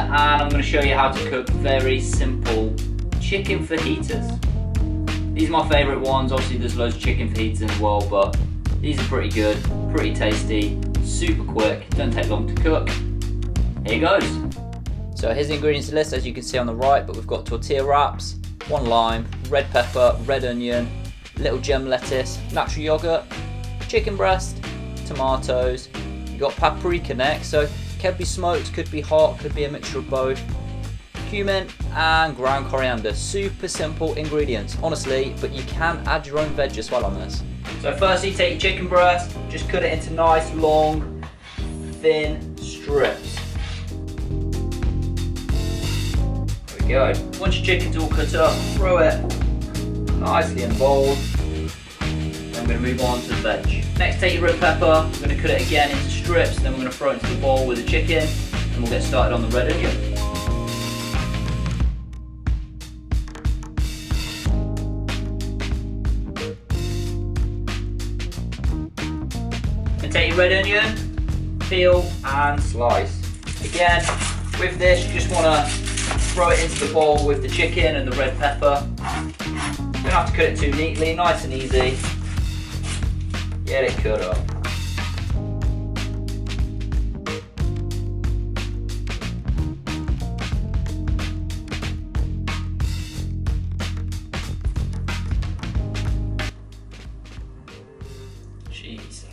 and I'm going to show you how to cook very simple chicken fajitas. These are my favourite ones. Obviously there's loads of chicken fajitas in the world, but these are pretty good, pretty tasty, super quick, don't take long to cook. Here goes. So here's the ingredients list as you can see on the right, but we've got tortilla wraps, 1 lime, red pepper, red onion, little gem lettuce, natural yogurt, chicken breast, tomatoes. You've got paprika next, so could be smoked, could be hot, could be a mixture of both. Cumin and ground coriander. Super simple ingredients, honestly, but you can add your own veg as well on this. So firstly, take your chicken breast, just cut it into nice, long, thin strips. There we go. Once your chicken's all cut up, throw it nicely in the bowl. Then we're going to move on to the veg. Next, take your red pepper, we're going to cut it again into strips, then we're going to throw it into the bowl with the chicken, and we'll get started on the red onion. And take your red onion, peel and slice. Again, with this you just want to throw it into the bowl with the chicken and the red pepper. You don't have to cut it too neatly, nice and easy. Get it cut up. Jesus.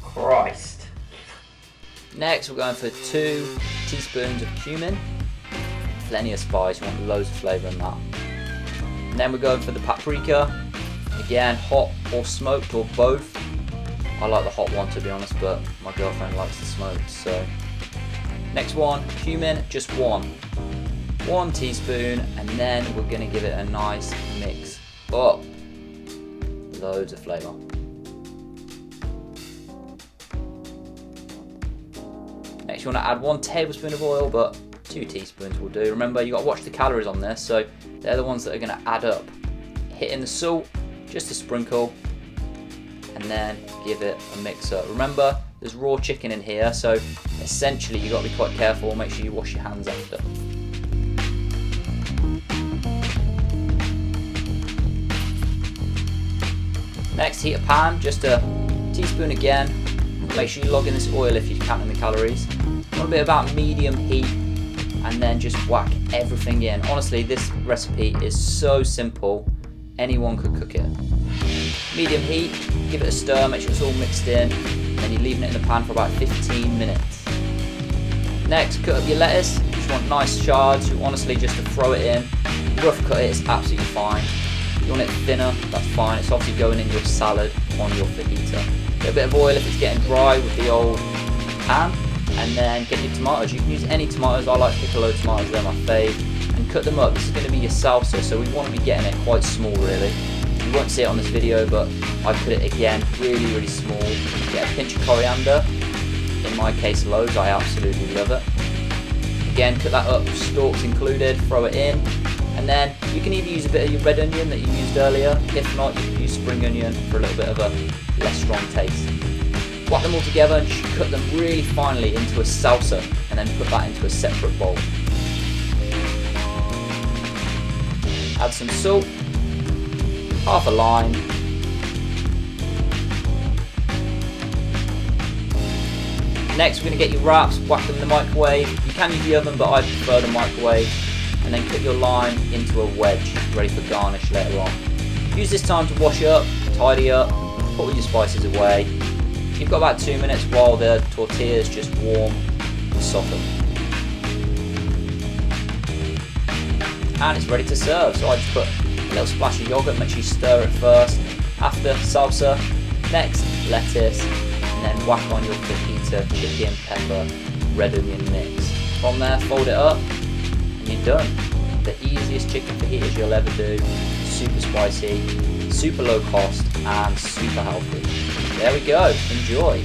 Christ. Next we're going for 2 teaspoons of cumin. Plenty of spice, you want loads of flavour in that. And then we're going for the paprika. Again, hot or smoked or both. I like the hot one to be honest, but my girlfriend likes the smoked. So next one, cumin, just 1 teaspoon, and then we're going to give it a nice mix up. Loads of flavour. Next you want to add 1 tablespoon of oil, but 2 teaspoons will do. Remember, you got to watch the calories on this, so they're the ones that are going to add up. Hit in the salt, just a sprinkle, and then give it a mix up. Remember, there's raw chicken in here, so essentially you've got to be quite careful. Make sure you wash your hands after. Next, heat a pan, just a teaspoon again. Make sure you log in this oil if you're counting the calories. Want a bit about medium heat, and then just whack everything in. Honestly, this recipe is so simple, anyone could cook it. Medium heat, give it a stir, make sure it's all mixed in, and then you're leaving it in the pan for about 15 minutes. Next, cut up your lettuce. You just want nice shards, you honestly just to throw it in. Rough cut it is absolutely fine. If you want it thinner, that's fine. It's obviously going in your salad on your fajita. Get a bit of oil if it's getting dry with the old pan. And then get your tomatoes. You can use any tomatoes. I like piccolo tomatoes, they're my fave. And cut them up. This is going to be your salsa, so we want to be getting it quite small really. You won't see it on this video, but I put it again really small. Get a pinch of coriander. In my case, loads. I absolutely love it. Again, cut that up, stalks included, throw it in. And then you can either use a bit of your red onion that you used earlier. If not, you can use spring onion for a little bit of a less strong taste. Whack them all together and just cut them really finely into a salsa, and then put that into a separate bowl. Add some salt, half a lime, next we're going to get your wraps, whack them in the microwave. You can use the oven, but I prefer the microwave. And then cut your lime into a wedge, ready for garnish later on. Use this time to wash up, tidy up, put all your spices away. You've got about 2 minutes while the tortilla is just warm and soften. And it's ready to serve. So I just put a little splash of yogurt, make sure you stir it first. After, salsa. Next, lettuce. And then whack on your fajita, chicken, pepper, red onion mix. From there, fold it up, and you're done. The easiest chicken fajitas you'll ever do. Super spicy, super low cost, and super healthy. There we go, enjoy.